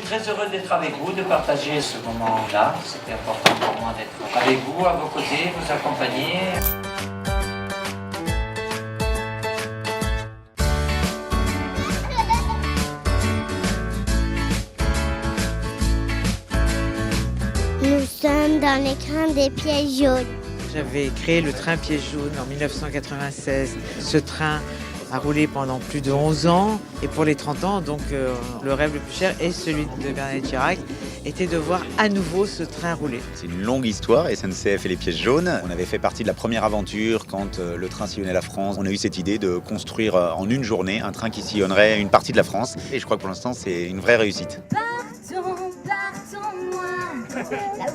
très heureux d'être avec vous, de partager ce moment-là. C'était important pour moi d'être avec vous, à vos côtés, vous accompagner. Nous sommes dans l'écran des pièces jaunes. J'avais créé le train Pièce jaune en 1996. Ce train a roulé pendant plus de 11 ans. Et pour les 30 ans, donc le rêve le plus cher et celui de Bernadette Chirac était de voir à nouveau ce train rouler. C'est une longue histoire, SNCF et les pièces jaunes. On avait fait partie de la première aventure quand le train sillonnait la France. On a eu cette idée de construire en une journée un train qui sillonnerait une partie de la France. Et je crois que pour l'instant, c'est une vraie réussite. Là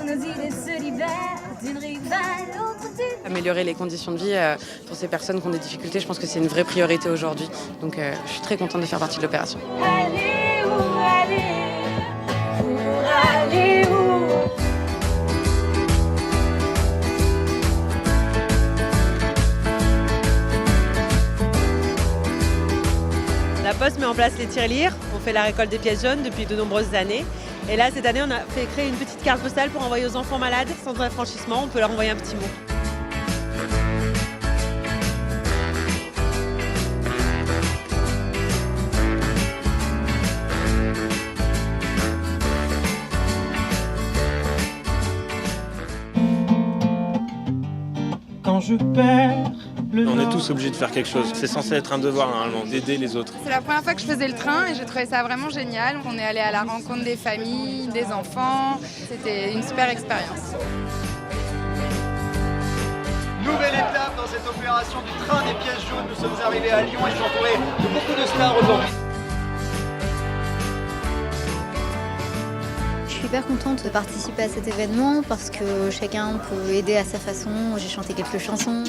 où nos idées se libèrent d'une rive à l'autre. Améliorer les conditions de vie pour ces personnes qui ont des difficultés, je pense que c'est une vraie priorité aujourd'hui. Donc je suis très contente de faire partie de l'opération. Allez où aller, pour aller où? La Poste met en place les tirelires. On fait la récolte des pièces jaunes depuis de nombreuses années. Et là, cette année, on a fait créer une petite carte postale pour envoyer aux enfants malades sans affranchissement. On peut leur envoyer un petit mot. Quand je perds le On est tous obligés de faire quelque chose. C'est censé être un devoir normalement, d'aider les autres. C'est la première fois que je faisais le train et j'ai trouvé ça vraiment génial. On est allé à la rencontre des familles, des enfants. C'était une super expérience. Nouvelle étape dans cette opération du train des pièces jaunes. Nous sommes arrivés à Lyon et je suis entouré de beaucoup de stars aujourd'hui. Je suis hyper contente de participer à cet événement parce que chacun peut aider à sa façon. J'ai chanté quelques chansons.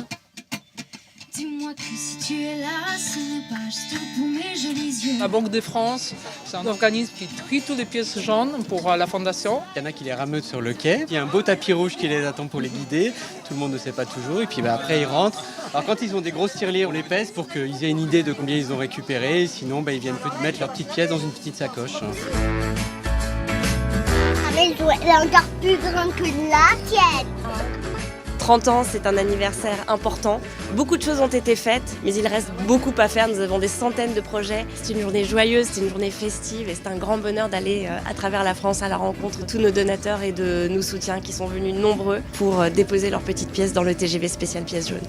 Dis-moi que si tu es là, ce n'est pas juste pour mes jolis yeux. La Banque de France, c'est un organisme qui trie toutes les pièces jaunes pour la fondation. Il y en a qui les rameutent sur le quai. Il y a un beau tapis rouge qui les attend pour les guider. Tout le monde ne sait pas toujours. Et puis après, ils rentrent. Alors quand ils ont des grosses tirelires, on les pèse pour qu'ils aient une idée de combien ils ont récupéré. Sinon, ils viennent mettre leurs petites pièces dans une petite sacoche. Mais elle est encore plus grande que la tienne. 30 ans, c'est un anniversaire important. Beaucoup de choses ont été faites, mais il reste beaucoup à faire. Nous avons des centaines de projets. C'est une journée joyeuse, c'est une journée festive et c'est un grand bonheur d'aller à travers la France à la rencontre de tous nos donateurs et de nos soutiens qui sont venus nombreux pour déposer leurs petites pièces dans le TGV spécial pièces jaunes.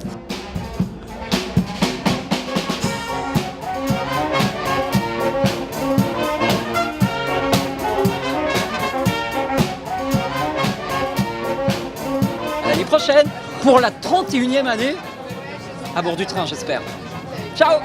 Prochaine pour la 31e année à bord du train, j'espère. Ciao!